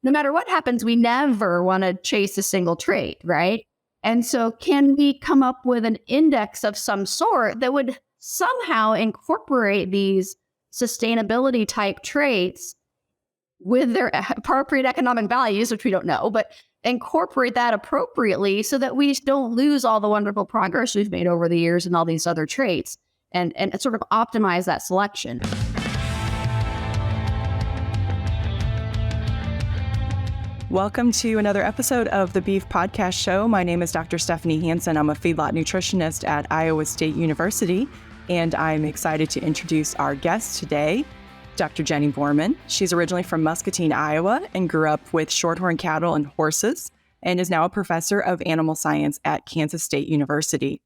no matter what happens, we never want to chase a single trait, right? And so can we come up with an index of some sort that would somehow incorporate these sustainability type traits with their appropriate economic values, which we don't know, but incorporate that appropriately so that we don't lose all the wonderful progress we've made over the years and all these other traits and sort of optimize that selection. Welcome to another episode of the Beef Podcast Show. My name is Dr. Stephanie Hansen. I'm a feedlot nutritionist at Iowa State University, and I'm excited to introduce our guest today, Dr. Jenny Bormann. She's originally from Muscatine, Iowa, and grew up with shorthorn cattle and horses, and is now a professor of animal science at Kansas State University.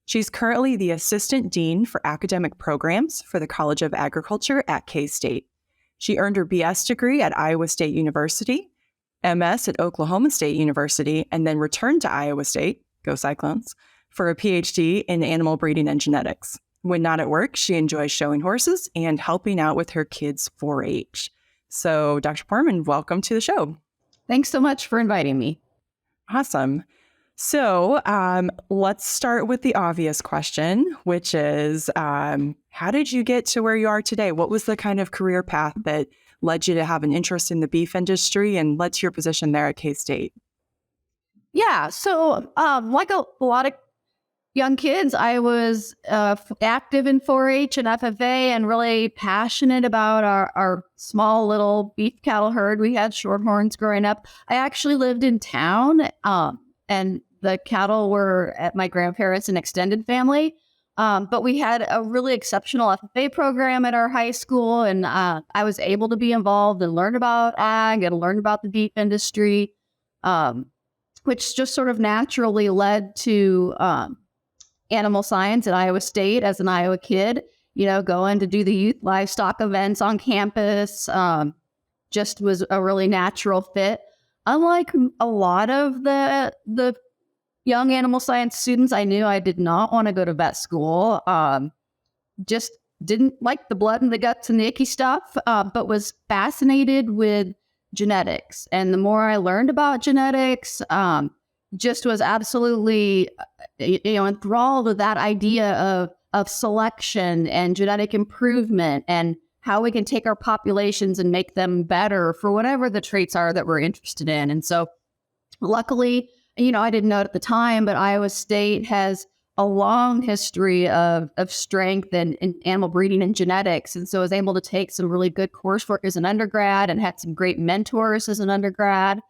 She's currently the Assistant Dean for Academic Programs for the College of Agriculture at K-State. She earned her BS degree at Iowa State University, MS at Oklahoma State University, and then returned to Iowa State, go Cyclones, for a PhD in animal breeding and genetics. When not at work, she enjoys showing horses and helping out with her kids' 4-H. So, Dr. Bormann, welcome to the show. Thanks so much for inviting me. Awesome. So, let's start with the obvious question, which is, how did you get to where you are today? What was the kind of career path that led you to have an interest in the beef industry and led to your position there at K-State? Yeah, so like a lot of young kids, I was active in 4-H and FFA and really passionate about our small little beef cattle herd. We had shorthorns growing up. I actually lived in town, and the cattle were at my grandparents' and extended family. But we had a really exceptional FFA program at our high school, and I was able to be involved and learn about ag and learn about the beef industry, which just sort of naturally led to animal science at Iowa State as an Iowa kid, going to do the youth livestock events on campus, just was a really natural fit. Unlike a lot of the young animal science students, I knew I did not want to go to vet school. Just didn't like the blood and the guts and the icky stuff, but was fascinated with genetics. And the more I learned about genetics, just was absolutely, enthralled with that idea of selection and genetic improvement and how we can take our populations and make them better for whatever the traits are that we're interested in. And so luckily, I didn't know it at the time, but Iowa State has a long history of strength in animal breeding and genetics. And so I was able to take some really good coursework as an undergrad and had some great mentors as an undergrad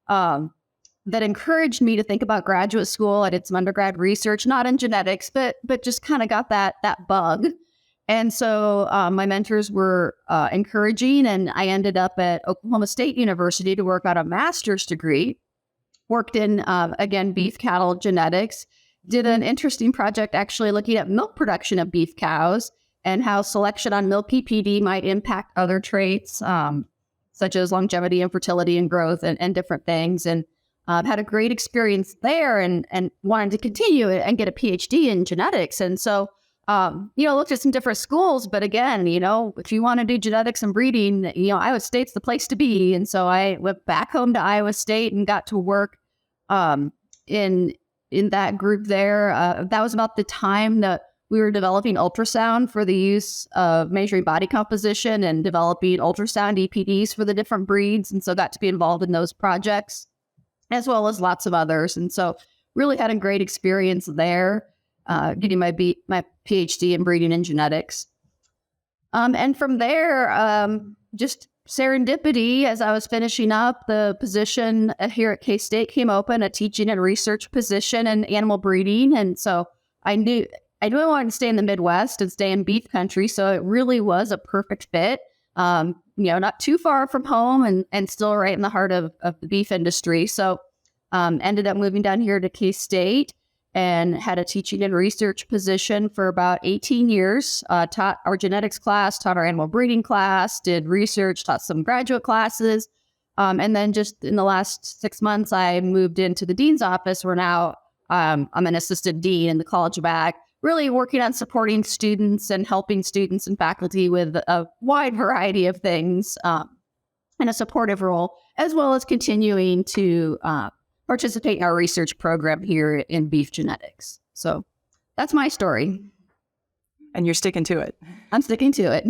that encouraged me to think about graduate school. I did some undergrad research, not in genetics, but just kind of got that bug. And so my mentors were encouraging, and I ended up at Oklahoma State University to work on a master's degree. Worked in, again, beef cattle genetics, did an interesting project actually looking at milk production of beef cows and how selection on milk PPD might impact other traits, such as longevity and fertility and growth and different things. And had a great experience there and wanted to continue and get a PhD in genetics. And so, looked at some different schools. But again, if you want to do genetics and breeding, Iowa State's the place to be. And so I went back home to Iowa State and got to work in that group there. That was about the time that we were developing ultrasound for the use of measuring body composition and developing ultrasound EPDs for the different breeds. And so got to be involved in those projects, as well as lots of others. And so really had a great experience there, getting my PhD in breeding and genetics. And from there, just serendipity, as I was finishing up, the position here at K-State came open, a teaching and research position in animal breeding. And so I knew I wanted to stay in the Midwest and stay in beef country. So it really was a perfect fit, not too far from home and still right in the heart of the beef industry. So ended up moving down here to K-State and had a teaching and research position for about 18 years, taught our genetics class, taught our animal breeding class, did research, taught some graduate classes. And then just in the last 6 months, I moved into the dean's office where now I'm an assistant dean in the College of Ag, really working on supporting students and helping students and faculty with a wide variety of things in a supportive role. as well as continuing to participate in our research program here in beef genetics. So that's my story. And you're sticking to it. I'm sticking to it.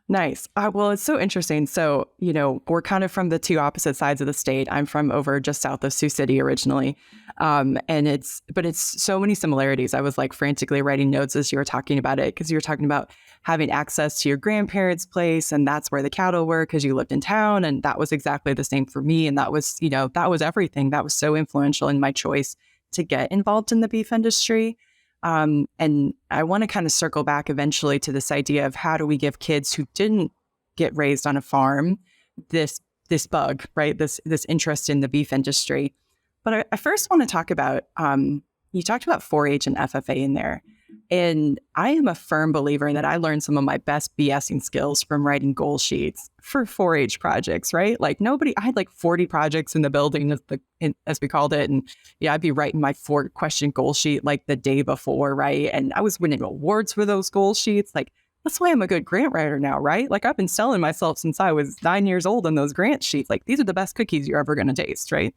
Nice. Well, it's so interesting. So, we're kind of from the two opposite sides of the state. I'm from over just south of Sioux City originally. But it's so many similarities. I was like frantically writing notes as you were talking about it, because you were talking about having access to your grandparents' place, and that's where the cattle were because you lived in town. And that was exactly the same for me. And that was, that was everything. That was so influential in my choice to get involved in the beef industry. And I want to kind of circle back eventually to this idea of how do we give kids who didn't get raised on a farm this bug, right? This interest in the beef industry. But I first want to talk about, you talked about 4-H and FFA in there. And I am a firm believer that I learned some of my best BSing skills from writing goal sheets for 4-H projects, right? Like I had like 40 projects in the building as we called it. And yeah, I'd be writing my 4-question goal sheet like the day before, right? And I was winning awards for those goal sheets. Like, that's why I'm a good grant writer now, right? Like, I've been selling myself since I was 9 years old on those grant sheets. Like, these are the best cookies you're ever going to taste, right?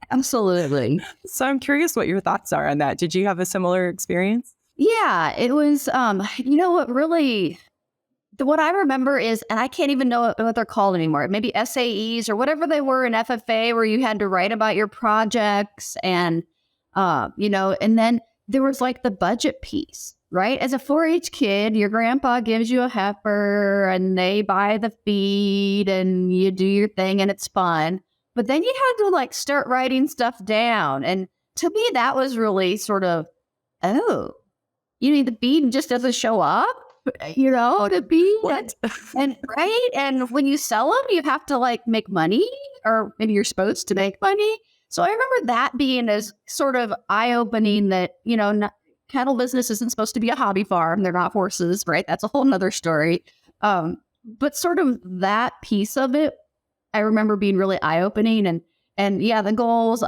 Absolutely. So I'm curious what your thoughts are on that. Did you have a similar experience? Yeah, it was, what I remember is, and I can't even know what they're called anymore, maybe SAEs or whatever they were in FFA, where you had to write about your projects and then there was like the budget piece, right? As a 4-H kid, your grandpa gives you a heifer and they buy the feed and you do your thing and it's fun. But then you had to like start writing stuff down. And to me, that was really sort of, the feed just doesn't show up, to be what? And right. And when you sell them, you have to like make money, or maybe you're supposed to make money. So I remember that being as sort of eye-opening that, cattle business isn't supposed to be a hobby farm. They're not horses, right? That's a whole nother story. But sort of that piece of it, I remember being really eye-opening. And yeah, the goals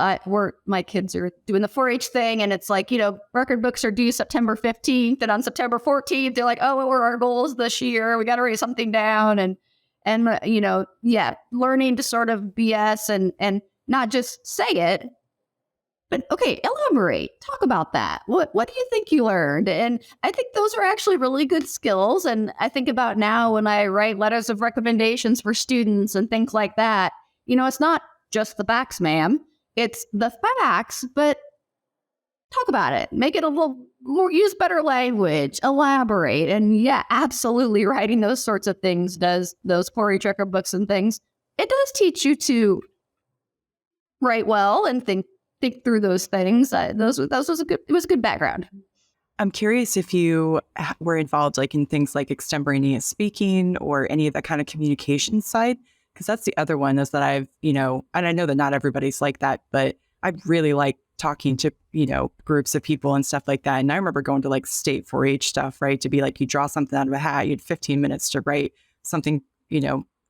my kids are doing the 4-H thing, and it's like, record books are due September 15th, and on September 14th, they're like, oh, what were our goals this year? We got to write something down. And learning to sort of BS and not just say it, but okay, elaborate, talk about that. What do you think you learned? And I think those are actually really good skills. And I think about now when I write letters of recommendations for students and things like that, it's not just the facts, ma'am. It's the facts, but talk about it. Make it a little more, use better language, elaborate. And yeah, absolutely writing those sorts of things does, those 4-H record books and things, it does teach you to write well and think through those things. It was a good background. I'm curious if you were involved like in things like extemporaneous speaking or any of that kind of communication side. Because that's the other one is that I've, and I know that not everybody's like that, but I really like talking to, groups of people and stuff like that. And I remember going to like state 4-H stuff, right? To be like, you draw something out of a hat, you had 15 minutes to write something,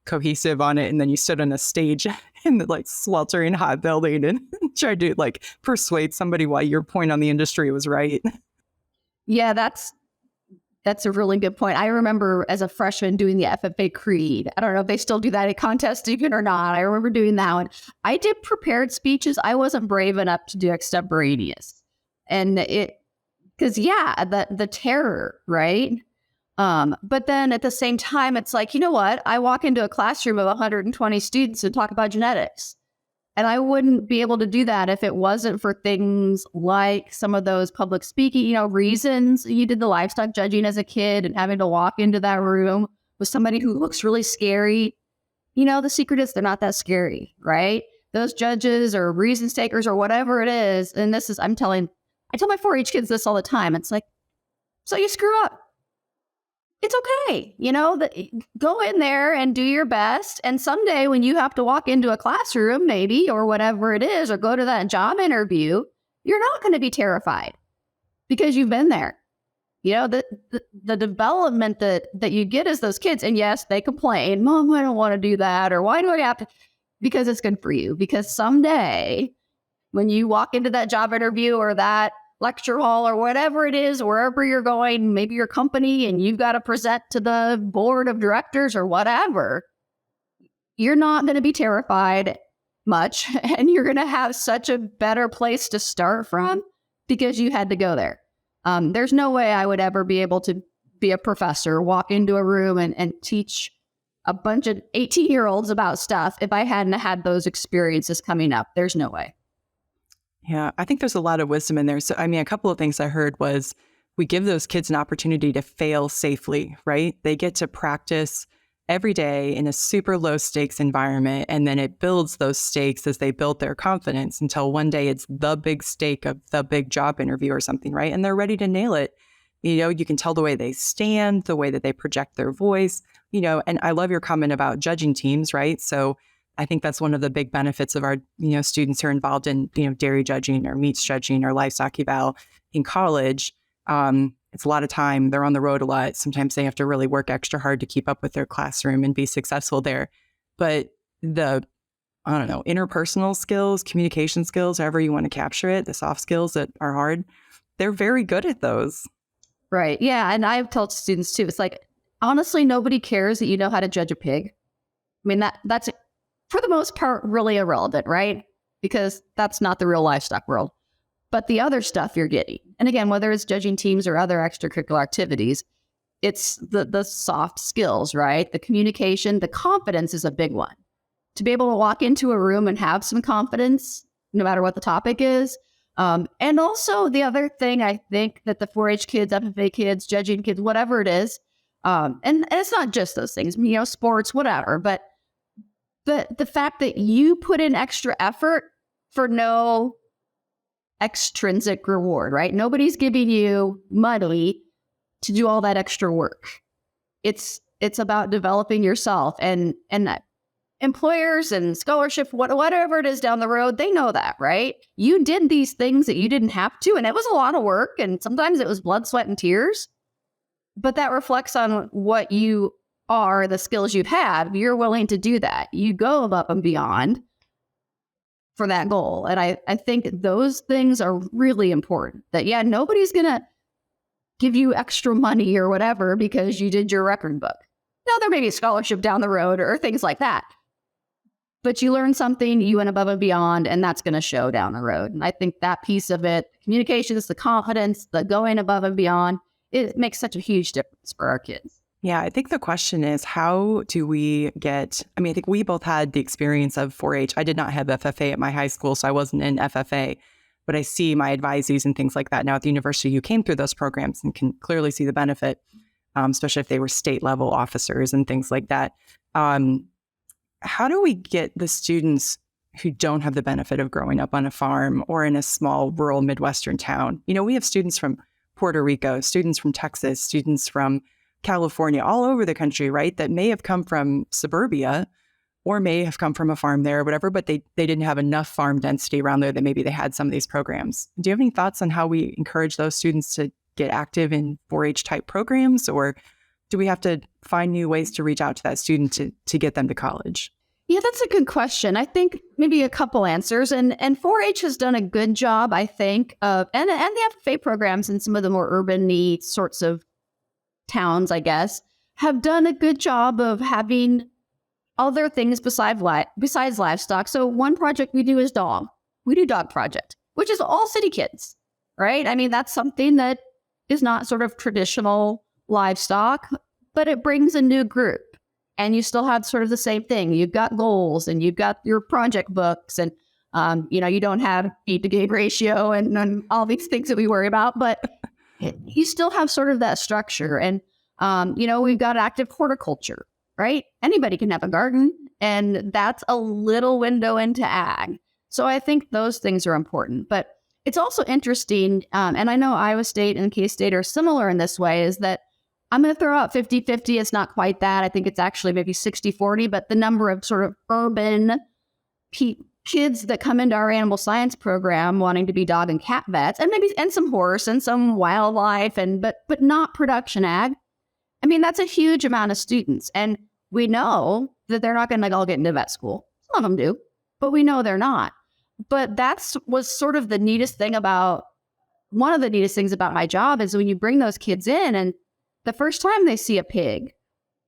cohesive on it. And then you stood on a stage in the like sweltering hot building and tried to like persuade somebody why your point on the industry was right. Yeah, that's a really good point. I remember as a freshman doing the FFA Creed. I don't know if they still do that at contests even or not. I remember doing that one. I did prepared speeches. I wasn't brave enough to do extemporaneous. And the terror, right? But then at the same time, it's like, you know what? I walk into a classroom of 120 students and talk about genetics. And I wouldn't be able to do that if it wasn't for things like some of those public speaking, reasons. You did the livestock judging as a kid and having to walk into that room with somebody who looks really scary. The secret is they're not that scary, right? Those judges or reasons takers or whatever it is. And I tell my 4-H kids this all the time. It's like, so you screw up. It's okay. Go in there and do your best. And someday when you have to walk into a classroom, maybe, or whatever it is, or go to that job interview, you're not going to be terrified because you've been there. The development that you get as those kids. And yes, they complain, Mom, I don't want to do that. Or why do I have to? Because it's good for you. Because someday when you walk into that job interview or that lecture hall or whatever it is, wherever you're going, maybe your company, and you've got to present to the board of directors or whatever, you're not going to be terrified much, and you're going to have such a better place to start from because you had to go there. There's no way I would ever be able to be a professor, walk into a room and teach a bunch of 18-year-olds about stuff if I hadn't had those experiences coming up. There's no way. Yeah, I think there's a lot of wisdom in there. So, I mean, a couple of things I heard was we give those kids an opportunity to fail safely, right? They get to practice every day in a super low stakes environment. And then it builds those stakes as they build their confidence until one day it's the big stake of the big job interview or something, right? And they're ready to nail it. You know, you can tell the way they stand, the way that they project their voice, you know, and I love your comment about judging teams, right? So I think that's one of the big benefits of our, you know, students who are involved in, you know, dairy judging or meats judging or livestock eval in college. It's a lot of time. They're on the road a lot. Sometimes they have to really work extra hard to keep up with their classroom and be successful there. But the, I don't know, interpersonal skills, communication skills, however you want to capture it, the soft skills that are hard, they're very good at those. Right. Yeah. And I've told students too, it's like, honestly, nobody cares that you know how to judge a pig. I mean, that's for the most part really irrelevant, right? Because that's not the real livestock world. But the other stuff you're getting, and again, whether it's judging teams or other extracurricular activities, it's the soft skills, right? The communication, the confidence is a big one. To be able to walk into a room and have some confidence, no matter what the topic is. And also the other thing I think that the 4-H kids, FFA kids, judging kids, whatever it is, and it's not just those things, you know, sports, whatever, but the fact that you put in extra effort for no extrinsic reward, right? Nobody's giving you money to do all that extra work. It's about developing yourself, and employers and scholarship, whatever it is down the road, they know that, right? You did these things that you didn't have to, and it was a lot of work, and sometimes it was blood, sweat, and tears. But that reflects on what you are, the skills you've had. You're willing to do that. You go above and beyond for that goal. And I think those things are really important. That, yeah, nobody's going to give you extra money or whatever because you did your record book. Now, there may be a scholarship down the road or things like that. But you learned something, you went above and beyond, and that's going to show down the road. And I think that piece of it, communications, the confidence, the going above and beyond, it makes such a huge difference for our kids. Yeah, I think the question is, how do we get, I mean, I think we both had the experience of 4-H. I did not have FFA at my high school, so I wasn't in FFA, but I see my advisees and things like that now at the university. You came through those programs and can clearly see the benefit, especially if they were state level officers and things like that. How do we get the students who don't have the benefit of growing up on a farm or in a small rural Midwestern town? You know, we have students from Puerto Rico, students from Texas, students from California, all over the country, right? That may have come from suburbia or may have come from a farm there or whatever, but they didn't have enough farm density around there that maybe they had some of these programs. Do you have any thoughts on how we encourage those students to get active in 4-H type programs, or do we have to find new ways to reach out to that student to get them to college? Yeah, that's a good question. I think maybe a couple answers. And 4-H has done a good job, I think, of, and the FFA programs in some of the more urban-y sorts of towns, I guess, have done a good job of having other things besides livestock. So one project we do is dog. We do dog project, which is all city kids, right? I mean, that's something that is not sort of traditional livestock, but it brings a new group. And you still have sort of the same thing. You've got goals and you've got your project books and, you don't have feed to gain ratio and all these things that we worry about, but you still have sort of that structure. And, we've got active horticulture, right? Anybody can have a garden, and that's a little window into ag. So I think those things are important. But it's also interesting, and I know Iowa State and K-State are similar in this way, is that I'm going to throw out 50-50. It's not quite that. I think it's actually maybe 60-40, but the number of sort of urban kids that come into our animal science program wanting to be dog and cat vets, and some horse and some wildlife, but not production ag. I mean, that's a huge amount of students. And we know that they're not going to all get into vet school. Some of them do, but we know they're not. But was sort of one of the neatest things about my job is when you bring those kids in, and the first time they see a pig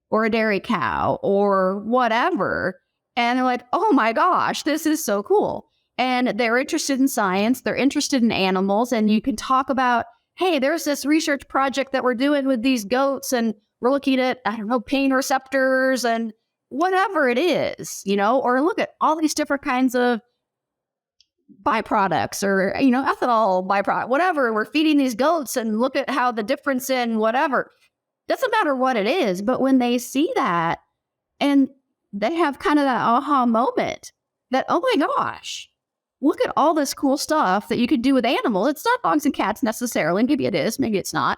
or a dairy cow or whatever, And they're like, oh my gosh, this is so cool. And they're interested in science. They're interested in animals. And you can talk about, hey, there's this research project that we're doing with these goats. And we're looking at, I don't know, pain receptors and whatever it is, or look at all these different kinds of byproducts or, ethanol byproduct, whatever. We're feeding these goats and look at how the difference in whatever. Doesn't matter what it is. But when they see that and they have kind of that aha moment that, oh my gosh, look at all this cool stuff that you could do with animals. It's not dogs and cats necessarily. Maybe it is, maybe it's not.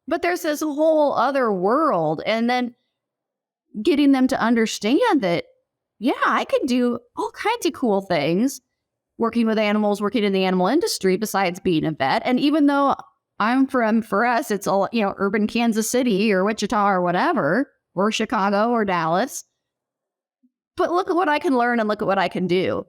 But there's this whole other world. And then getting them to understand that, yeah, I can do all kinds of cool things working with animals, working in the animal industry besides being a vet. And even though for us, it's all, urban Kansas City or Wichita or whatever, or Chicago or Dallas. But look at what I can learn and look at what I can do.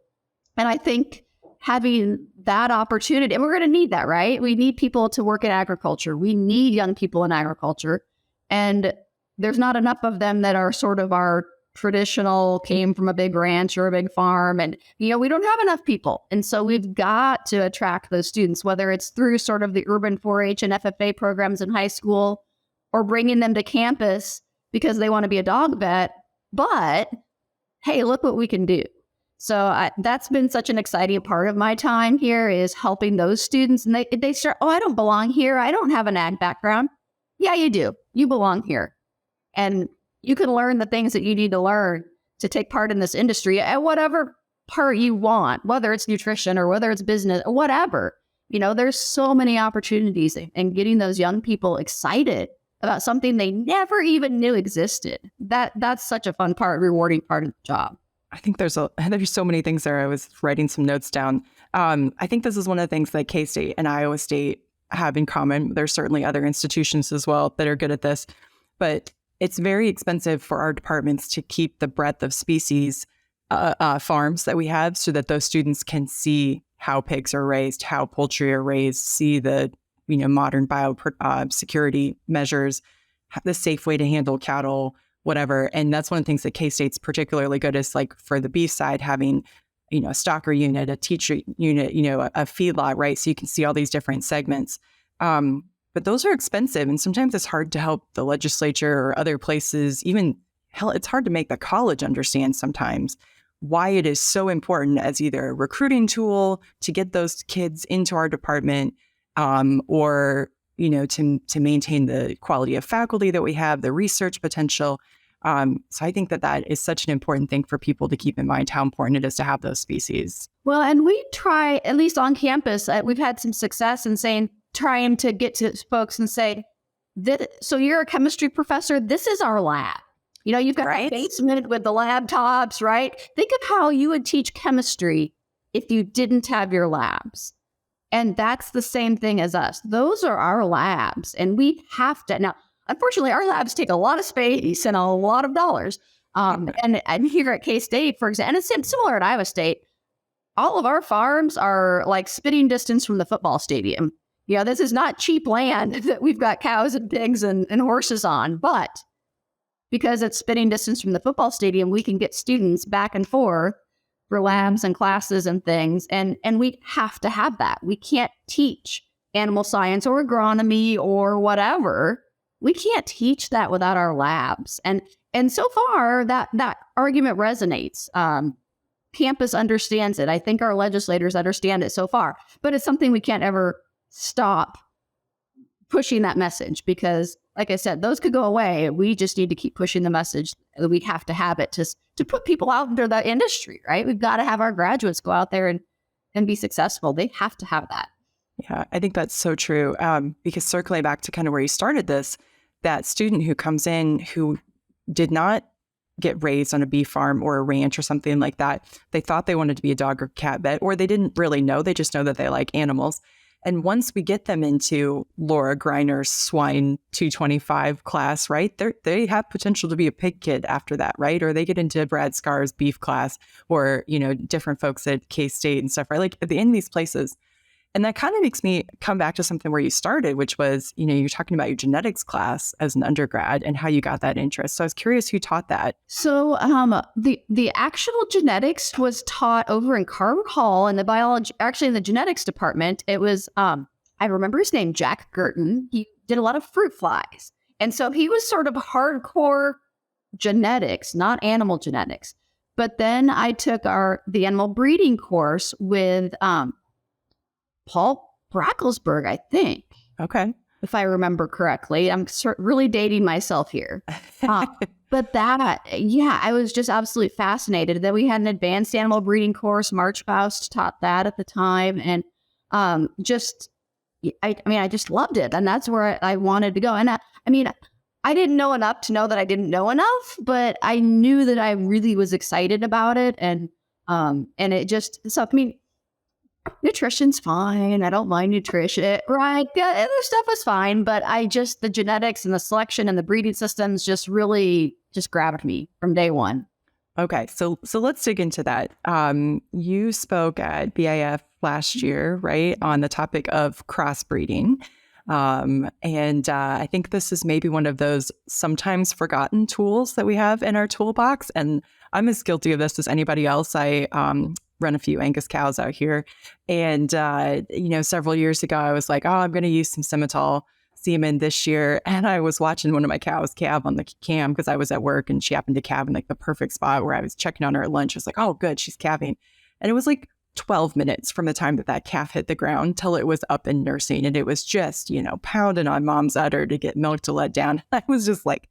And I think having that opportunity, and we're going to need that, right? We need people to work in agriculture. We need young people in agriculture. And there's not enough of them that are sort of our traditional, came from a big ranch or a big farm. And, we don't have enough people. And so we've got to attract those students, whether it's through sort of the urban 4-H and FFA programs in high school or bringing them to campus because they want to be a dog vet. But hey, look what we can do. So that's been such an exciting part of my time here is helping those students. And they start, I don't belong here. I don't have an ag background. Yeah, you do. You belong here. And you can learn the things that you need to learn to take part in this industry at whatever part you want, whether it's nutrition or whether it's business or whatever. There's so many opportunities and getting those young people excited about something they never even knew existed. That's such a fun part, rewarding part of the job. I think there's so many things there. I was writing some notes down. I think this is one of the things that K-State and Iowa State have in common. There's certainly other institutions as well that are good at this, but it's very expensive for our departments to keep the breadth of species farms that we have so that those students can see how pigs are raised, how poultry are raised, see the modern biosecurity measures, the safe way to handle cattle, whatever. And that's one of the things that K-State's particularly good is like for the beef side, having, a stocker unit, a teacher unit, a feedlot, right? So you can see all these different segments. But those are expensive. And sometimes it's hard to help the legislature or other places, it's hard to make the college understand sometimes why it is so important as either a recruiting tool to get those kids into our department, or to maintain the quality of faculty that we have, the research potential. So I think that is such an important thing for people to keep in mind, how important it is to have those species. Well, and we try, at least on campus, we've had some success in trying to get to folks and say, so you're a chemistry professor, this is our lab. You've got a basement with the laptops, right? Think of how you would teach chemistry if you didn't have your labs. And that's the same thing as us. Those are our labs. And we have to. Now, unfortunately, our labs take a lot of space and a lot of dollars. And here at K-State, for example, and it's similar at Iowa State, all of our farms are like spitting distance from the football stadium. This is not cheap land that we've got cows and pigs and horses on. But because it's spitting distance from the football stadium, we can get students back and forth for labs and classes and things. And we have to have that. We can't teach animal science or agronomy or whatever. We can't teach that without our labs. And so far, that argument resonates. Campus understands it. I think our legislators understand it so far. But it's something we can't ever stop pushing that message because, like I said, those could go away. We just need to keep pushing the message that we have to have it to put people out into the industry, right? We've got to have our graduates go out there and be successful. They have to have that. Yeah, I think that's so true. Because circling back to kind of where you started this, that student who comes in who did not get raised on a beef farm or a ranch or something like that, they thought they wanted to be a dog or cat vet, or they didn't really know. They just know that they like animals. And once we get them into Laura Griner's swine 225 class, right, they have potential to be a pig kid after that, right? Or they get into Brad Scar's beef class or, different folks at K-State and stuff, right? Like at the end of these places, And that kind of makes me come back to something where you started, which was, you're talking about your genetics class as an undergrad and how you got that interest. So I was curious who taught that. So the actual genetics was taught over in Carver Hall in the biology, actually in the genetics department. It was, I remember his name, Jack Gurton. He did a lot of fruit flies. And so he was sort of hardcore genetics, not animal genetics. But then I took the animal breeding course with Paul Bracklesberg, I think. Okay. If I remember correctly. I'm really dating myself here. But I was just absolutely fascinated. Then we had an advanced animal breeding course. March Faust taught that at the time. And I just loved it. And that's where I wanted to go. And I didn't know enough to know that I didn't know enough, but I knew that I really was excited about it. And it just, nutrition's fine. I don't mind nutrition, right? Yeah, other stuff is fine, but the genetics and the selection and the breeding systems just really just grabbed me from day one. Okay, so let's dig into that. You spoke at BIF last year, right, on the topic of crossbreeding. And I think this is maybe one of those sometimes forgotten tools that we have in our toolbox. And I'm as guilty of this as anybody else. I run a few Angus cows out here. And, several years ago, I was like, I'm going to use some Simmental semen this year. And I was watching one of my cows calve on the cam because I was at work and she happened to calve in like the perfect spot where I was checking on her at lunch. I was like, oh, good, she's calving. And it was like 12 minutes from the time that calf hit the ground till it was up and nursing. And it was just, pounding on mom's udder to get milk to let down. I was just like,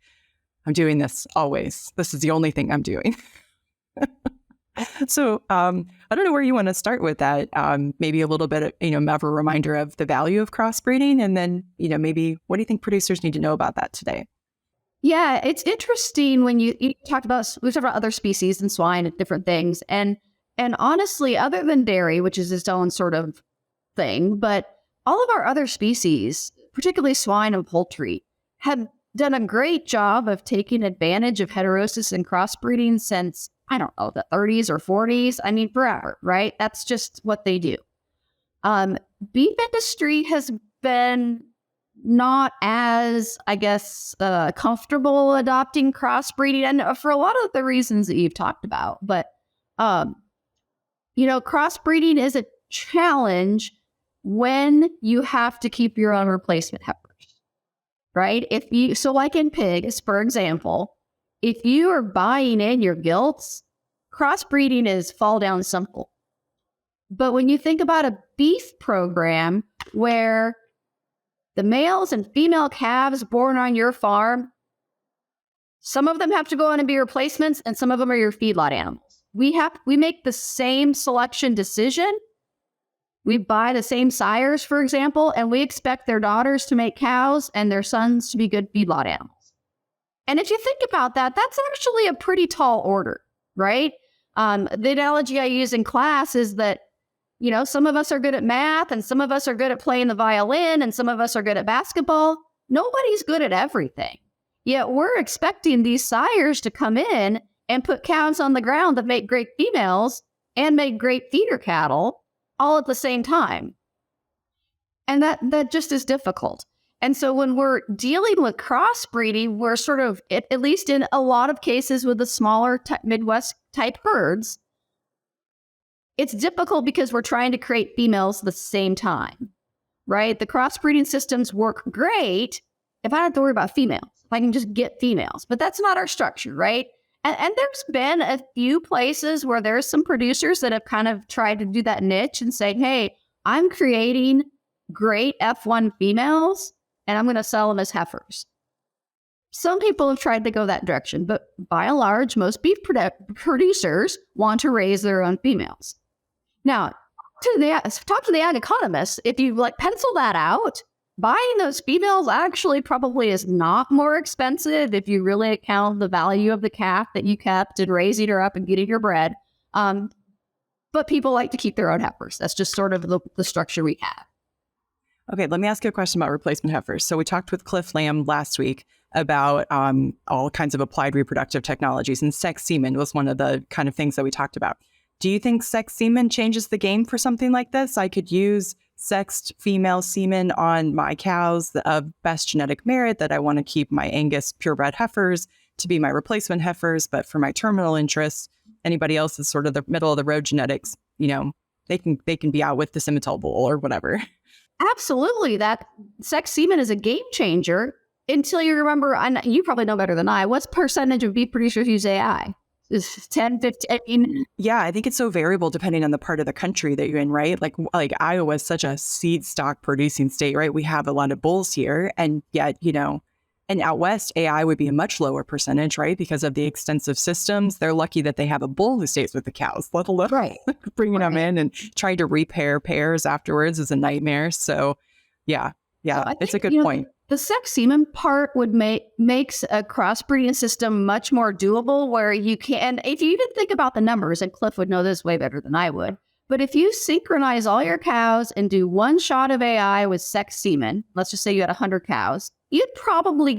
I'm doing this always. This is the only thing I'm doing. So I don't know where you want to start with that. Maybe a little bit of, a reminder of the value of crossbreeding. And then, maybe what do you think producers need to know about that today? Yeah, it's interesting when you talked about, we've talked about other species and swine and different things. And honestly, other than dairy, which is its own sort of thing, but all of our other species, particularly swine and poultry, have done a great job of taking advantage of heterosis and crossbreeding since, I don't know, the 30s or 40s. Forever, right? That's just what they do. Beef industry has been not as, comfortable adopting crossbreeding, and for a lot of the reasons that you've talked about. But, crossbreeding is a challenge when you have to keep your own replacement heifers, right? Like in pigs, for example, if you are buying in your gilts, crossbreeding is fall down simple. But when you think about a beef program where the males and female calves born on your farm, some of them have to go on and be replacements, and some of them are your feedlot animals. We make the same selection decision. We buy the same sires, for example, and we expect their daughters to make cows and their sons to be good feedlot animals. And if you think about that, that's actually a pretty tall order, right? The analogy I use in class is that, some of us are good at math and some of us are good at playing the violin and some of us are good at basketball. Nobody's good at everything. Yet we're expecting these sires to come in and put cows on the ground that make great females and make great feeder cattle all at the same time. And that just is difficult. And so when we're dealing with crossbreeding, we're sort of, at least in a lot of cases with the smaller Midwest type herds, it's difficult because we're trying to create females at the same time, right? The crossbreeding systems work great if I don't have to worry about females, if I can just get females. But that's not our structure, right? And there's been a few places where there's some producers that have kind of tried to do that niche and say, hey, I'm creating great F1 females, and I'm going to sell them as heifers. Some people have tried to go that direction, but by and large, most beef producers want to raise their own females. Now, talk to the ag economists. If you pencil that out, buying those females actually probably is not more expensive if you really account the value of the calf that you kept and raising her up and getting her bred. But people like to keep their own heifers. That's just sort of the structure we have. Okay, let me ask you a question about replacement heifers. So we talked with Cliff Lamb last week about all kinds of applied reproductive technologies, and sex semen was one of the kind of things that we talked about. Do you think sex semen changes the game for something like this? I could use sexed female semen on my cows of best genetic merit that I want to keep my Angus purebred heifers to be my replacement heifers. But for my terminal interests, anybody else is sort of the middle of the road genetics, they can be out with the Simmental bull or whatever. Absolutely. That sex semen is a game changer until you remember, and you probably know better than I, what's percentage of beef producers use AI? Is 10, 15? I mean, yeah, I think it's so variable depending on the part of the country that you're in, right? Like Iowa is such a seed stock producing state, right? We have a lot of bulls here, and yet, and out west, AI would be a much lower percentage, right? Because of the extensive systems. They're lucky that they have a bull who stays with the cows, let alone bringing them in and trying to repair pairs afterwards is a nightmare. So, yeah, it's a good point. The sex semen part would makes a crossbreeding system much more doable, where you can, if you even think about the numbers, and Cliff would know this way better than I would, but if you synchronize all your cows and do one shot of AI with sex semen, let's just say you had 100 cows, you could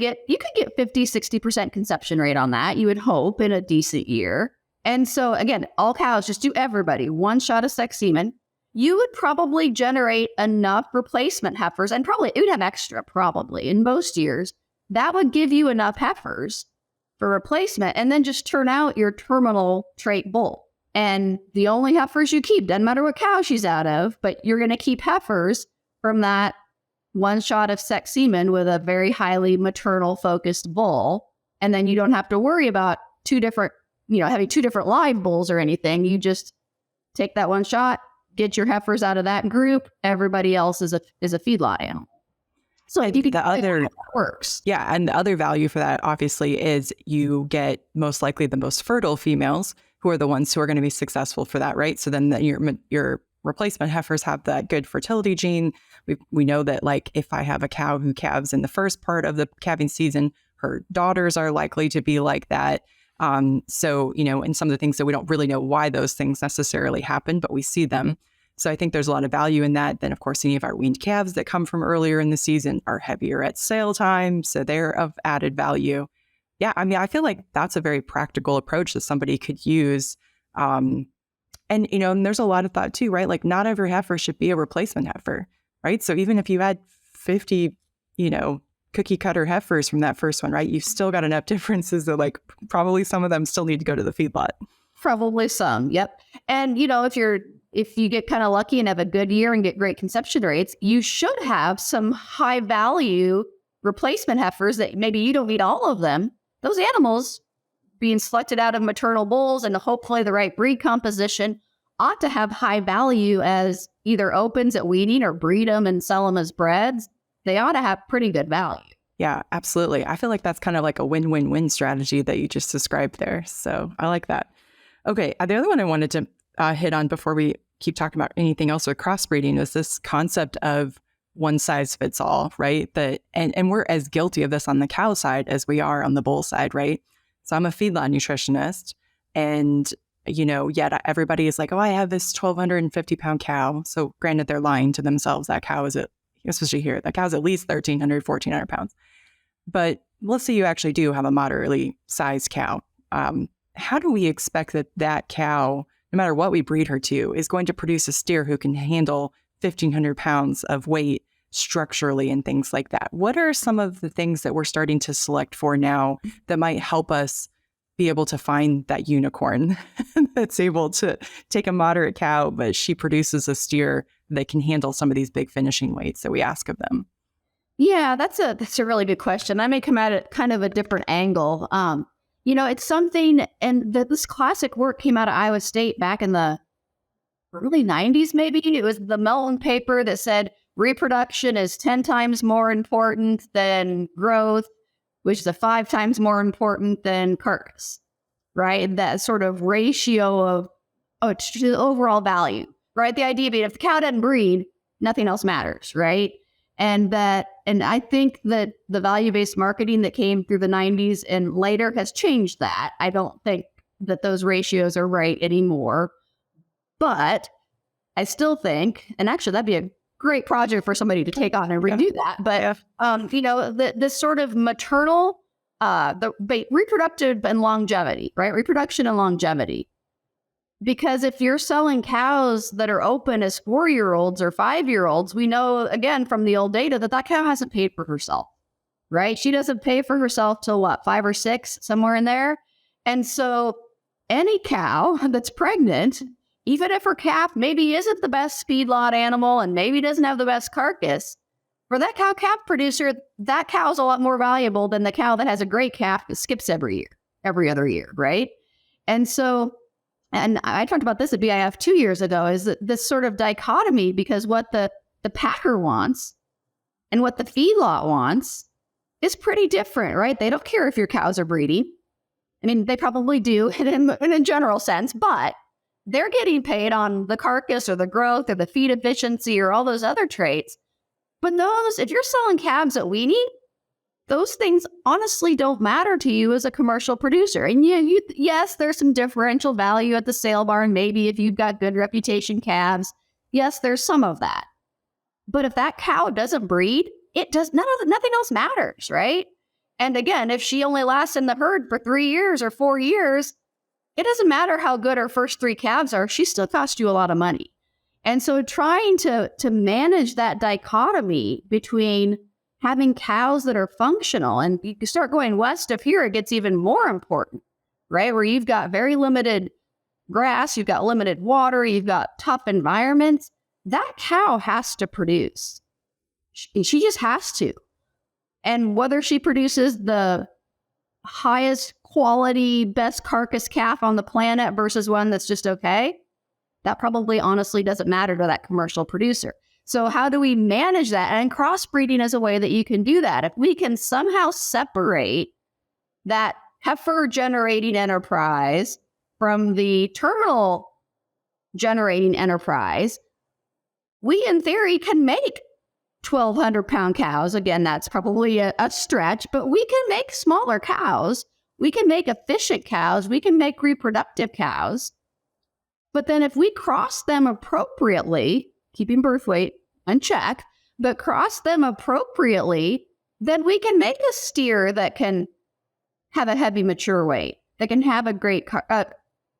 get 50, 60% conception rate on that, you would hope, in a decent year. And so again, all cows, just do everybody, one shot of sex semen. You would probably generate enough replacement heifers, and probably it would have extra probably in most years. That would give you enough heifers for replacement, and then just turn out your terminal trait bull. And the only heifers you keep, doesn't matter what cow she's out of, but you're going to keep heifers from that one shot of sex semen with a very highly maternal focused bull. And then you don't have to worry about having two different live bulls or anything. You just take that one shot, get your heifers out of that group. Everybody else is a feedlot animal. So I think that works. Yeah. And the other value for that, obviously, is you get most likely the most fertile females who are the ones who are going to be successful for that, right? So then your replacement heifers have that good fertility gene. We know that, like, if I have a cow who calves in the first part of the calving season, her daughters are likely to be like that. So, and some of the things that we don't really know why those things necessarily happen, but we see them. So I think there's a lot of value in that. Then, of course, any of our weaned calves that come from earlier in the season are heavier at sale time. So they're of added value. Yeah, I mean, I feel like that's a very practical approach that somebody could use. And there's a lot of thought too, right? Like, not every heifer should be a replacement heifer, right? So even if you had 50, cookie cutter heifers from that first one, right? You've still got enough differences that, like, probably some of them still need to go to the feedlot. Probably some. Yep. And, if you get kind of lucky and have a good year and get great conception rates, you should have some high value replacement heifers that maybe you don't need all of them. Those animals being selected out of maternal bulls and hopefully the right breed composition ought to have high value as either opens at weaning or breed them and sell them as breds. They ought to have pretty good value. Yeah, absolutely. I feel like that's kind of like a win-win-win strategy that you just described there. So I like that. Okay. The other one I wanted to hit on before we keep talking about anything else with crossbreeding is this concept of one size fits all, right? And we're as guilty of this on the cow side as we are on the bull side, right? So I'm a feedlot nutritionist, and yet everybody is like, oh, I have this 1,250 pound cow. So granted, they're lying to themselves. That cow is especially here, that cow's at least 1,300, 1,400 pounds. But let's say you actually do have a moderately sized cow. How do we expect that cow, no matter what we breed her to, is going to produce a steer who can handle 1,500 pounds of weight structurally and things like that? What are some of the things that we're starting to select for now that might help us be able to find that unicorn that's able to take a moderate cow, but she produces a steer that can handle some of these big finishing weights that we ask of them? Yeah, that's a really good question. I may come at it kind of a different angle. It's something, and this classic work came out of Iowa State back in the early 90s, maybe. It was the Melton paper that said reproduction is 10 times more important than growth, which is 5 times more important than carcass, right? That sort of ratio of to overall value, right? The idea being if the cow doesn't breed, nothing else matters, right? And I think that the value-based marketing that came through the 90s and later has changed that. I don't think that those ratios are right anymore. But I still think, and actually that'd be a great project for somebody to take on and redo that. But, this sort of maternal, reproductive and longevity, right? Reproduction and longevity. Because if you're selling cows that are open as 4-year-olds or 5-year-olds, we know, again, from the old data that cow hasn't paid for herself, right? She doesn't pay for herself till what, 5 or 6, somewhere in there. And so any cow that's pregnant, even if her calf maybe isn't the best feedlot animal and maybe doesn't have the best carcass, for that cow-calf producer, that cow's a lot more valuable than the cow that has a great calf that skips every other year, right? And so, and I talked about this at BIF 2 years ago, is that this sort of dichotomy, because what the packer wants and what the feedlot wants is pretty different, right? They don't care if your cows are breeding. I mean, they probably do in a general sense, but they're getting paid on the carcass or the growth or the feed efficiency or all those other traits. But those, if you're selling calves at weaning, those things honestly don't matter to you as a commercial producer. And yes, there's some differential value at the sale barn. Maybe if you've got good reputation calves, yes, there's some of that. But if that cow doesn't breed, nothing else matters, right? And again, if she only lasts in the herd for 3 years or 4 years, it doesn't matter how good her first 3 calves are. She still cost you a lot of money. And so trying to manage that dichotomy between having cows that are functional, and you start going west of here, it gets even more important, right? Where you've got very limited grass, you've got limited water, you've got tough environments. That cow has to produce. She just has to. And whether she produces the highest quality, best carcass calf on the planet versus one that's just okay, that probably honestly doesn't matter to that commercial producer. So how do we manage that? And crossbreeding is a way that you can do that. If we can somehow separate that heifer generating enterprise from the terminal generating enterprise, we in theory can make 1,200 pound cows. Again, that's probably a stretch, but we can make smaller cows. We can make efficient cows. We can make reproductive cows. But then if we cross them appropriately, keeping birth weight in check, but cross them appropriately, then we can make a steer that can have a heavy mature weight, that can have a great,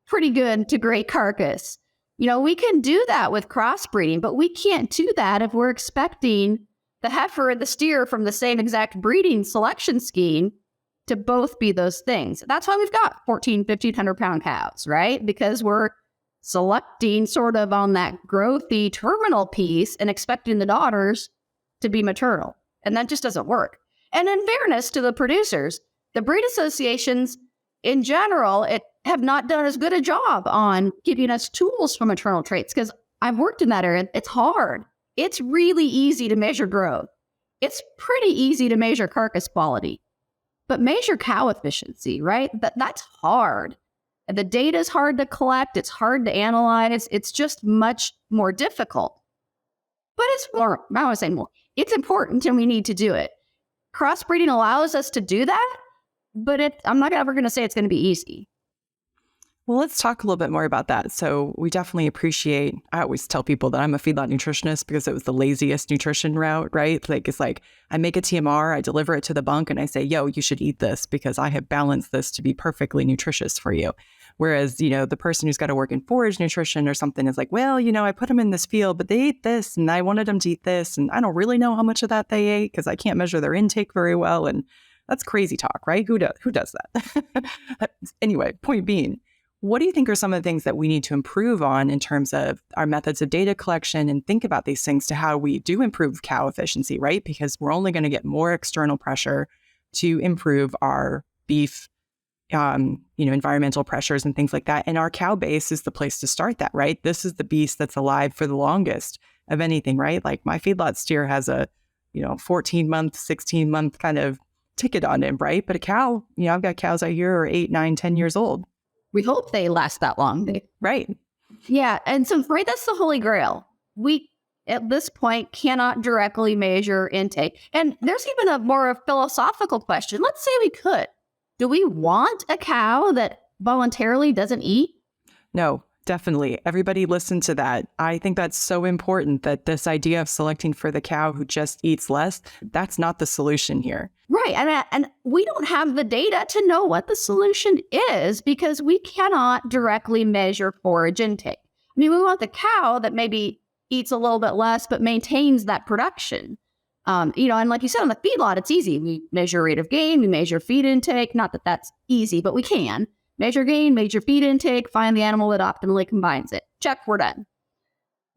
pretty good to great carcass. You know, we can do that with crossbreeding, but we can't do that if we're expecting the heifer and the steer from the same exact breeding selection scheme to both be those things. That's why we've got 1,500 pound cows, right? Because we're selecting sort of on that growthy terminal piece and expecting the daughters to be maternal. And that just doesn't work. And in fairness to the producers, the breed associations in general, have not done as good a job on giving us tools for maternal traits, because I've worked in that area. It's hard. It's really easy to measure growth. It's pretty easy to measure carcass quality, but measure cow efficiency, right? That's hard. The data is hard to collect. It's hard to analyze. It's just much more difficult. But it's more, I want to say more, it's important and we need to do it. Crossbreeding allows us to do that, but I'm not ever going to say it's going to be easy. Well, let's talk a little bit more about that. So we definitely appreciate, I always tell people that I'm a feedlot nutritionist because it was the laziest nutrition route, right? Like, it's like I make a TMR, I deliver it to the bunk and I say, yo, you should eat this because I have balanced this to be perfectly nutritious for you. Whereas, you know, the person who's got to work in forage nutrition or something is like, well, you know, I put them in this field, but they ate this and I wanted them to eat this. And I don't really know how much of that they ate because I can't measure their intake very well. And that's crazy talk, right? Who does that? Anyway, point being, what do you think are some of the things that we need to improve on in terms of our methods of data collection and think about these things to how we do improve cow efficiency, right? Because we're only going to get more external pressure to improve our beef, environmental pressures and things like that. And our cow base is the place to start that, right? This is the beast that's alive for the longest of anything, right? Like my feedlot steer has a, 14-month, 16-month kind of ticket on him, right? But a cow, I've got cows out here are 8, 9, 10 years old. We hope they last that long. Right. Yeah. And so, right, that's the holy grail. We, at this point, cannot directly measure intake. And there's even a more philosophical question. Let's say we could. Do we want a cow that voluntarily doesn't eat? No. Definitely. Everybody listen to that. I think that's so important, that this idea of selecting for the cow who just eats less, that's not the solution here. Right. And we don't have the data to know what the solution is because we cannot directly measure forage intake. I mean, we want the cow that maybe eats a little bit less, but maintains that production. And like you said, on the feedlot, it's easy. We measure rate of gain, we measure feed intake. Not that that's easy, but we can. Measure gain, measure feed intake, find the animal that optimally combines it. Check, we're done.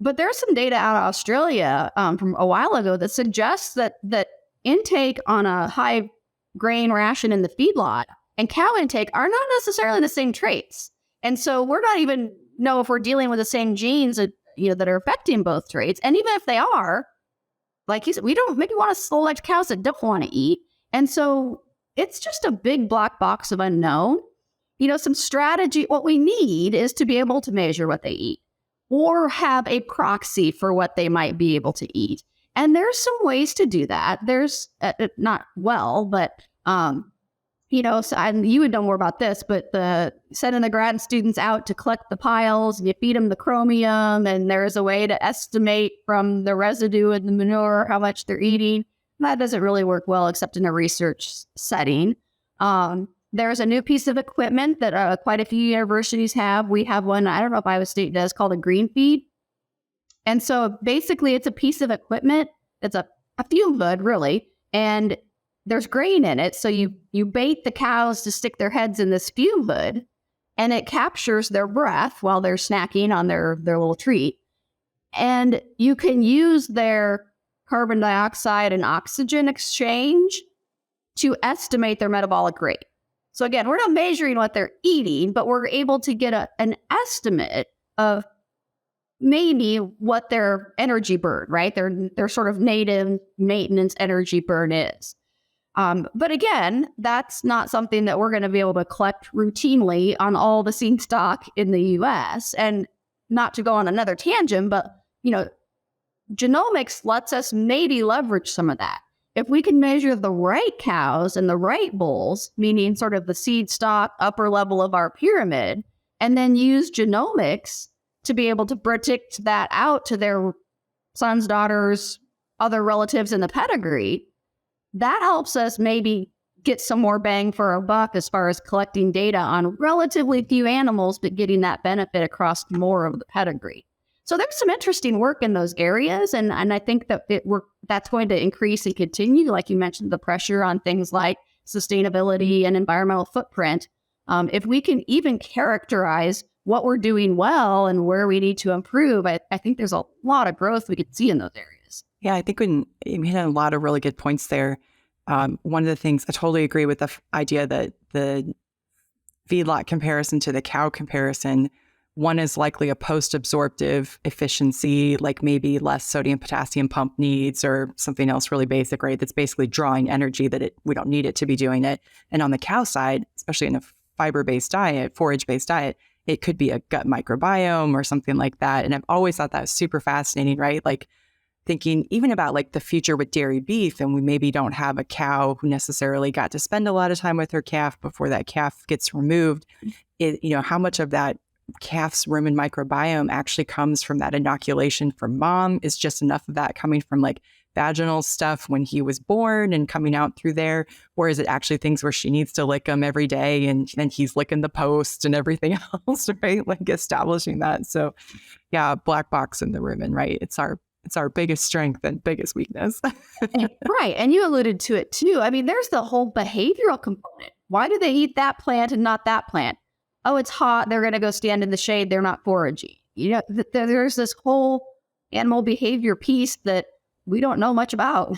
But there's some data out of Australia from a while ago that suggests that intake on a high grain ration in the feedlot and cow intake are not necessarily the same traits. And so we're not even know if we're dealing with the same genes that are affecting both traits. And even if they are, like you said, we don't maybe want to select cows that don't want to eat. And so it's just a big black box of unknown. Some strategy, what we need is to be able to measure what they eat or have a proxy for what they might be able to eat. And there's some ways to do that. There's not well, but, so you would know more about this, but sending the grad students out to collect the piles and you feed them the chromium and there's a way to estimate from the residue in the manure how much they're eating. That doesn't really work well except in a research setting. There's a new piece of equipment that quite a few universities have. We have one, I don't know if Iowa State does, called a green feed. And so basically it's a piece of equipment. It's a fume hood, really. And there's grain in it. So you bait the cows to stick their heads in this fume hood and it captures their breath while they're snacking on their little treat. And you can use their carbon dioxide and oxygen exchange to estimate their metabolic rate. So again, we're not measuring what they're eating, but we're able to get an estimate of maybe what their energy burn, right? Their sort of native maintenance energy burn is. But again, that's not something that we're going to be able to collect routinely on all the seed stock in the U.S. And not to go on another tangent, but genomics lets us maybe leverage some of that. If we can measure the right cows and the right bulls, meaning sort of the seed stock upper level of our pyramid, and then use genomics to be able to predict that out to their sons, daughters, other relatives in the pedigree, that helps us maybe get some more bang for our buck as far as collecting data on relatively few animals, but getting that benefit across more of the pedigree. So there's some interesting work in those areas, and I think that that's going to increase and continue, like you mentioned, the pressure on things like sustainability and environmental footprint. If we can even characterize what we're doing well and where we need to improve, I think there's a lot of growth we could see in those areas. Yeah, I think you hit a lot of really good points there. One of the things, I totally agree with the idea that the feedlot comparison to the cow comparison, one is likely a post-absorptive efficiency, like maybe less sodium potassium pump needs or something else really basic, right? That's basically drawing energy that we don't need it to be doing it. And on the cow side, especially in a fiber-based diet, forage-based diet, it could be a gut microbiome or something like that. And I've always thought that was super fascinating, right? Like thinking even about like the future with dairy beef, and we maybe don't have a cow who necessarily got to spend a lot of time with her calf before that calf gets removed. How much of that calf's rumen microbiome actually comes from that inoculation from mom? Is just enough of that coming from like vaginal stuff when he was born and coming out through there? Or is it actually things where she needs to lick him every day and he's licking the post and everything else, right? Like establishing that. So yeah, black box in the rumen, right? It's our biggest strength and biggest weakness. Right. And you alluded to it too. I mean, there's the whole behavioral component. Why do they eat that plant and not that plant? Oh, it's hot. They're going to go stand in the shade. They're not foraging. There's this whole animal behavior piece that we don't know much about.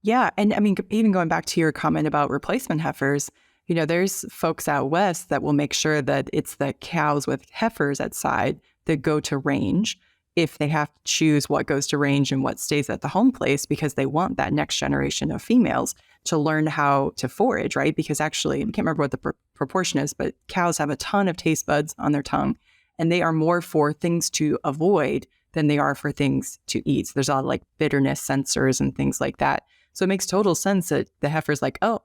Yeah. And I mean, even going back to your comment about replacement heifers, there's folks out west that will make sure that it's the cows with heifers at side that go to range if they have to choose what goes to range and what stays at the home place, because they want that next generation of females to learn how to forage, right? Because actually, I can't remember what the proportion is, but cows have a ton of taste buds on their tongue, and they are more for things to avoid than they are for things to eat. So there's a lot of like bitterness sensors and things like that. So it makes total sense that the heifer's like, oh,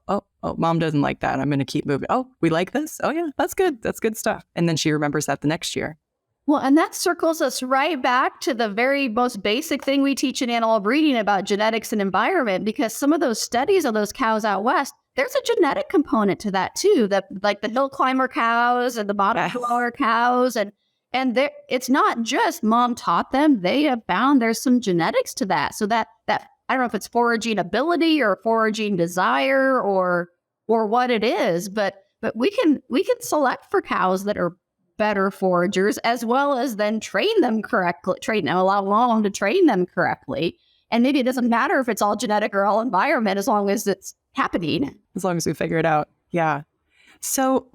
mom doesn't like that. I'm going to keep moving. Oh, we like this? Oh yeah, that's good. That's good stuff. And then she remembers that the next year. Well, and that circles us right back to the very most basic thing we teach in animal breeding about genetics and environment, because some of those studies of those cows out west, there's a genetic component to that too, that like the hill climber cows and the bottom dweller cows. And it's not just mom taught them. They have found there's some genetics to that. So that I don't know if it's foraging ability or foraging desire or what it is, but we can select for cows that are better foragers, as well as then train them correctly, allow them to train them correctly. And maybe it doesn't matter if it's all genetic or all environment, as long as it's happening. As long as we figure it out. Yeah. So,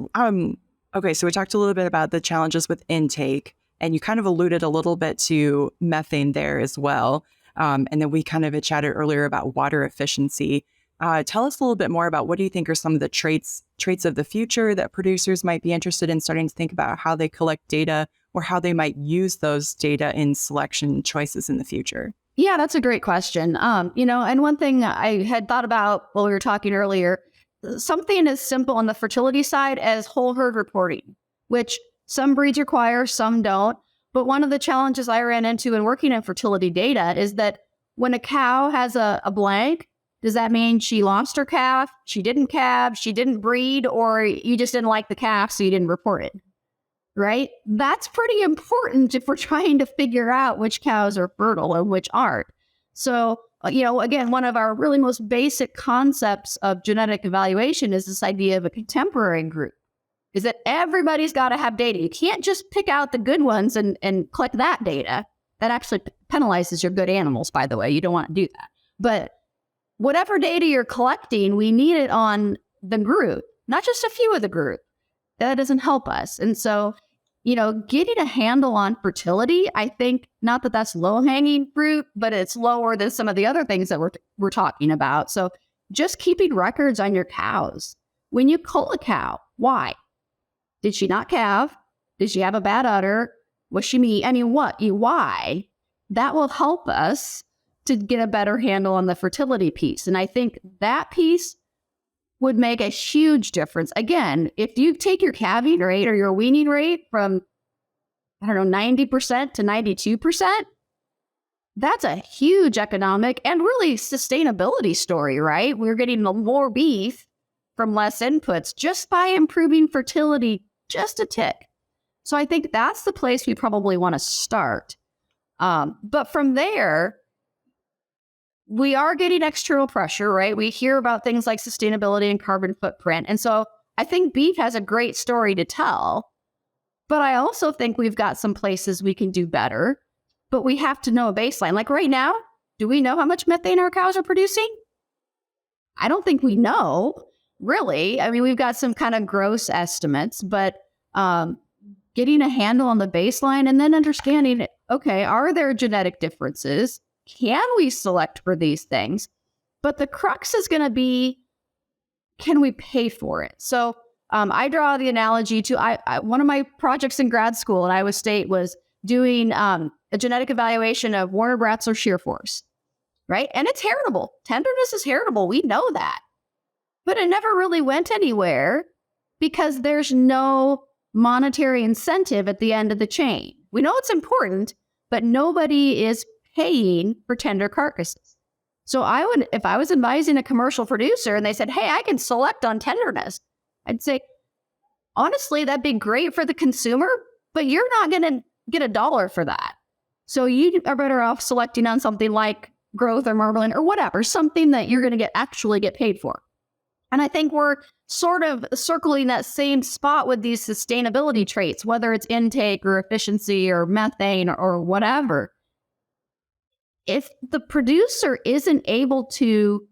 okay, so we talked a little bit about the challenges with intake, and you kind of alluded a little bit to methane there as well. And then we kind of chatted earlier about water efficiency. Tell us a little bit more about what do you think are some of the traits of the future that producers might be interested in starting to think about how they collect data or how they might use those data in selection choices in the future? Yeah, that's a great question. And one thing I had thought about while we were talking earlier, something as simple on the fertility side as whole herd reporting, which some breeds require, some don't. But one of the challenges I ran into in working in fertility data is that when a cow has a blank, does that mean she lost her calf, she didn't calve, she didn't breed, or you just didn't like the calf, so you didn't report it, right? That's pretty important if we're trying to figure out which cows are fertile and which aren't. So, again, one of our really most basic concepts of genetic evaluation is this idea of a contemporary group, is that everybody's got to have data. You can't just pick out the good ones and collect that data. That actually penalizes your good animals, by the way. You don't want to do that. But whatever data you're collecting, we need it on the group, not just a few of the group. That doesn't help us. And so, getting a handle on fertility, I think, not that that's low-hanging fruit, but it's lower than some of the other things that we're talking about. So just keeping records on your cows. When you cull a cow, why? Did she not calve? Did she have a bad udder? Was she meat? Why? That will help us to get a better handle on the fertility piece. And I think that piece would make a huge difference. Again, if you take your calving rate or your weaning rate from, 90% to 92%, that's a huge economic and really sustainability story, right? We're getting more beef from less inputs just by improving fertility just a tick. So I think that's the place we probably want to start. But from there, we are getting external pressure, right? We hear about things like sustainability and carbon footprint. And so I think beef has a great story to tell, but I also think we've got some places we can do better, but we have to know a baseline. Like right now, do we know how much methane our cows are producing? I don't think we know, really. I mean, we've got some kind of gross estimates, but getting a handle on the baseline and then understanding, okay, are there genetic differences? Can we select for these things? But the crux is going to be, can we pay for it? So I draw the analogy to one of my projects in grad school at Iowa State was doing a genetic evaluation of Warner Bratzler shear force, right? And it's heritable. Tenderness is heritable. We know that. But it never really went anywhere because there's no monetary incentive at the end of the chain. We know it's important, but nobody is paying for tender carcasses. So if I was advising a commercial producer and they said, hey, I can select on tenderness, I'd say, honestly, that'd be great for the consumer, but you're not going to get $1 for that. So you are better off selecting on something like growth or marbling or whatever, something that you're going to actually get paid for. And I think we're sort of circling that same spot with these sustainability traits, whether it's intake or efficiency or methane or whatever. If the producer isn't able to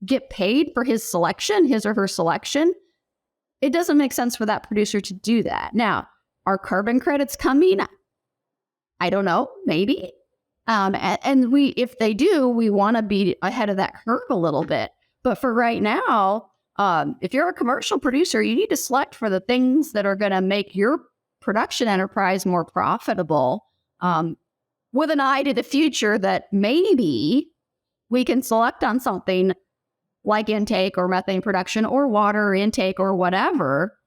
get paid for his or her selection, it doesn't make sense for that producer to do that. Now, are carbon credits coming? I don't know, maybe. And if they do, we want to be ahead of that curve a little bit. But for right now, if you're a commercial producer, you need to select for the things that are going to make your production enterprise more profitable, with an eye to the future that maybe we can select on something like intake or methane production or water intake or whatever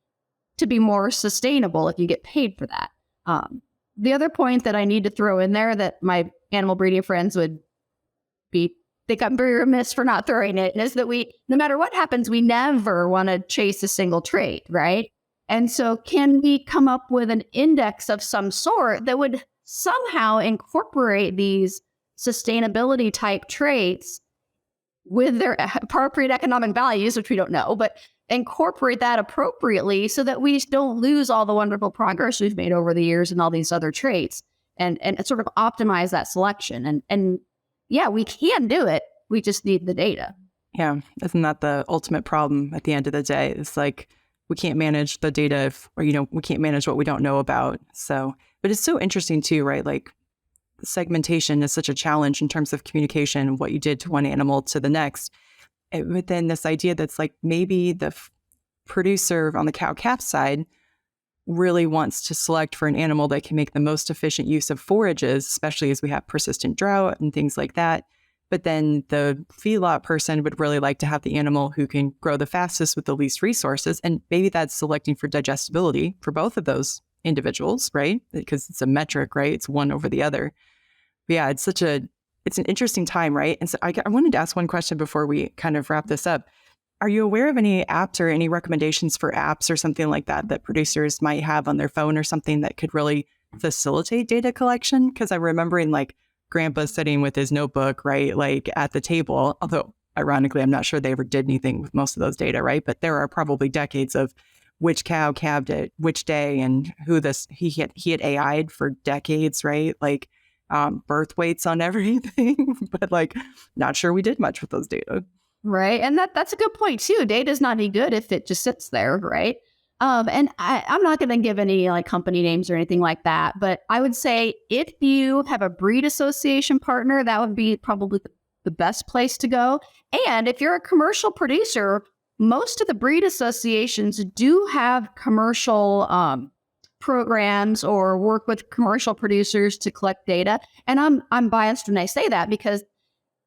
to be more sustainable if you get paid for that. The other point that I need to throw in there that my animal breeding friends would think I'm very remiss for not throwing it, is that no matter what happens, we never want to chase a single trait, right? And so can we come up with an index of some sort that would somehow incorporate these sustainability type traits with their appropriate economic values, which we don't know, but incorporate that appropriately so that we don't lose all the wonderful progress we've made over the years and all these other traits, and sort of optimize that selection. And yeah, we can do it. We just need the data. Yeah. Isn't that the ultimate problem at the end of the day? It's like, we can't manage the data we can't manage what we don't know about. So, but it's so interesting too, right? Like, segmentation is such a challenge in terms of communication, what you did to one animal to the next. But then this idea that's like, maybe the producer on the cow-calf side really wants to select for an animal that can make the most efficient use of forages, especially as we have persistent drought and things like that. But then the feedlot person would really like to have the animal who can grow the fastest with the least resources. And maybe that's selecting for digestibility for both of those individuals, right? Because it's a metric, right? It's one over the other. But yeah, it's an interesting time, right? And so I wanted to ask one question before we kind of wrap this up. Are you aware of any apps or any recommendations for apps or something like that producers might have on their phone or something that could really facilitate data collection? Because I'm remembering like grandpa sitting with his notebook, right? Like at the table, although ironically, I'm not sure they ever did anything with most of those data, right? But there are probably decades of which cow calved at which day and who he had AI'd for decades, right? Like birth weights on everything, but like not sure we did much with those data. Right. And that's a good point too. Data is not any good if it just sits there, right? And I'm not going to give any like company names or anything like that, but I would say if you have a breed association partner, that would be probably the best place to go. And if you're a commercial producer, most of the breed associations do have commercial programs or work with commercial producers to collect data. And I'm biased when I say that, because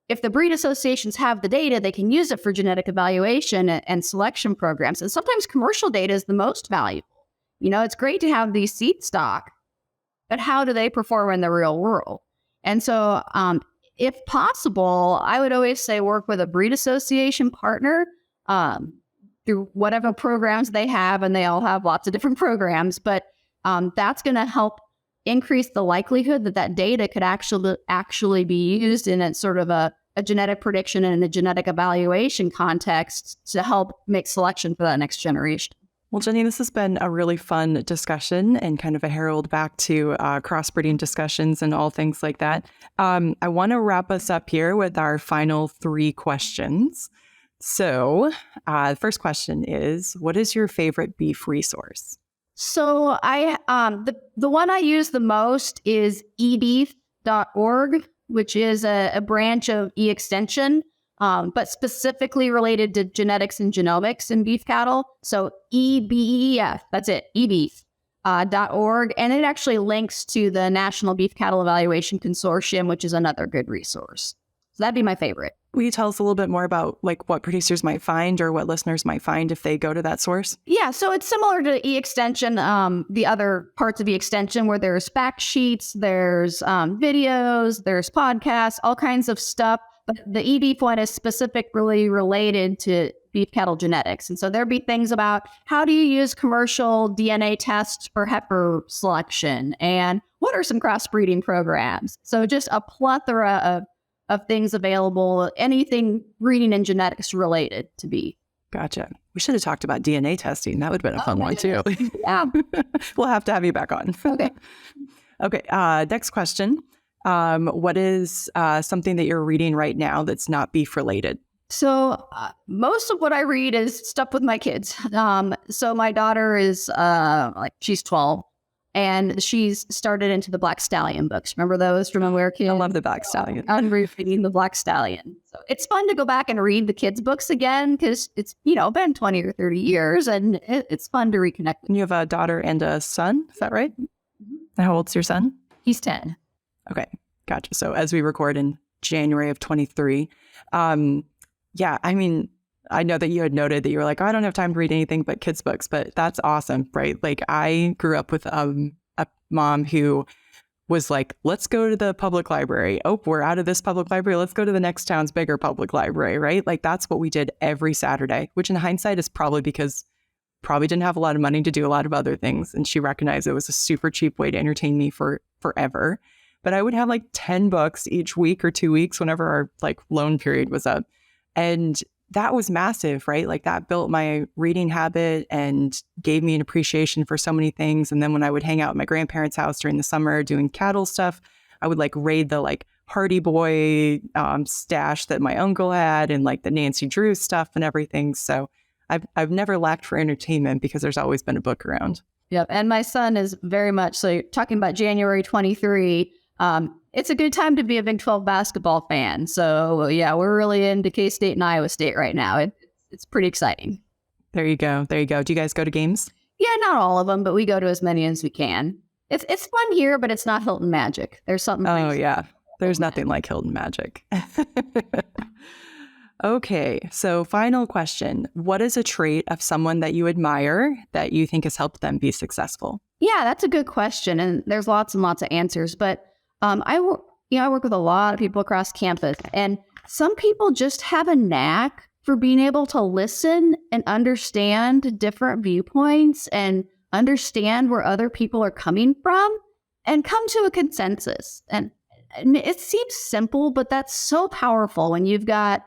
if the breed associations have the data, they can use it for genetic evaluation and selection programs. And sometimes commercial data is the most valuable. It's great to have these seed stock, but how do they perform in the real world? And so if possible, I would always say work with a breed association partner through whatever programs they have, and they all have lots of different programs, but that's going to help increase the likelihood that data could actually be used in a sort of a genetic prediction and a genetic evaluation context to help make selection for that next generation. Well, Jenny, this has been a really fun discussion and kind of a herald back to crossbreeding discussions and all things like that. I want to wrap us up here with our final 3 questions. So the first question is, what is your favorite beef resource? So the one I use the most is ebeef.org, which is a branch of eXtension, but specifically related to genetics and genomics in beef cattle. So ebeef, that's it, ebeef.org. And it actually links to the National Beef Cattle Evaluation Consortium, which is another good resource. So that'd be my favorite. Will you tell us a little bit more about like what producers might find or what listeners might find if they go to that source? Yeah, so it's similar to eXtension, the other parts of eXtension, where there's fact sheets, there's videos, there's podcasts, all kinds of stuff. But the eBeef one is specifically related to beef cattle genetics. And so there'd be things about how do you use commercial DNA tests for heifer selection, and what are some crossbreeding programs? So just a plethora of things available, anything breeding and genetics related to beef. Gotcha. We should have talked about DNA testing. That would have been a fun one too. Yeah. We'll have to have you back on. Okay. Okay. Next question. What is something that you're reading right now that's not beef related? So most of what I read is stuff with my kids. So my daughter is she's 12. And she's started into the Black Stallion books. Remember those from when we were kids? I love the Black Stallion. I'm reading the Black Stallion. So it's fun to go back and read the kids' books again, because it's, been 20 or 30 years, and it's fun to reconnect. You have a daughter and a son, is that right? Mm-hmm. How old's your son? He's 10. Okay, gotcha. So as we record in January of 23, yeah, I mean, I know that you had noted that you were like, I don't have time to read anything but kids' books, but that's awesome, right? Like I grew up with a mom who was like, let's go to the public library. Oh, we're out of this public library. Let's go to the next town's bigger public library, right? Like that's what we did every Saturday, which in hindsight is probably because probably didn't have a lot of money to do a lot of other things. And she recognized it was a super cheap way to entertain me for forever. But I would have like 10 books each week or 2 weeks whenever our like loan period was up. And that was massive, right? Like that built my reading habit and gave me an appreciation for so many things. And then when I would hang out at my grandparents' house during the summer doing cattle stuff, I would like raid the like Hardy Boy stash that my uncle had and like the Nancy Drew stuff and everything. So I've never lacked for entertainment because there's always been a book around. Yep. And my son is very much, so you're talking about January 23. It's a good time to be a Big 12 basketball fan. So yeah, we're really into K-State and Iowa State right now. It's pretty exciting. There you go. There you go. Do you guys go to games? Yeah, not all of them, but we go to as many as we can. It's fun here, but it's not Hilton Magic. There's something. Oh yeah. There's nothing like Hilton Magic. Okay. So final question. What is a trait of someone that you admire that you think has helped them be successful? Yeah, that's a good question. And there's lots and lots of answers, but I work with a lot of people across campus, and some people just have a knack for being able to listen and understand different viewpoints and understand where other people are coming from and come to a consensus. And it seems simple, but that's so powerful when you've got,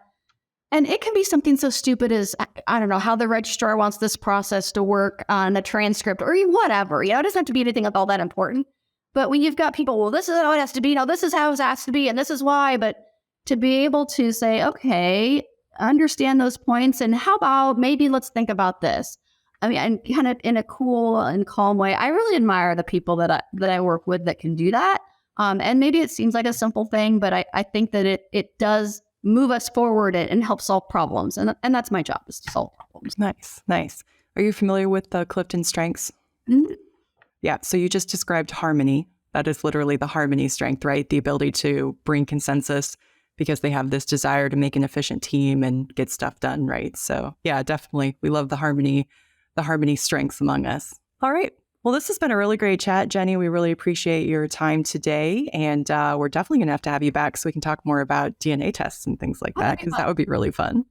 and it can be something so stupid as, I don't know, how the registrar wants this process to work on a transcript or whatever. It doesn't have to be anything all that important. But when you've got people, well, this is how it has to be. No, this is how it has to be. And this is why. But to be able to say, okay, understand those points. And how about maybe let's think about this. I mean, and kind of in a cool and calm way. I really admire the people that I work with that can do that. And maybe it seems like a simple thing, but I think that it does move us forward and help solve problems. And that's my job, is to solve problems. Nice, nice. Are you familiar with the Clifton Strengths? Mm-hmm. Yeah. So you just described harmony. That is literally the harmony strength, right? The ability to bring consensus because they have this desire to make an efficient team and get stuff done, right? So yeah, definitely. We love the harmony strengths among us. All right. Well, this has been a really great chat, Jenny. We really appreciate your time today. And we're definitely going to have you back so we can talk more about DNA tests and things like that, because that would be really fun.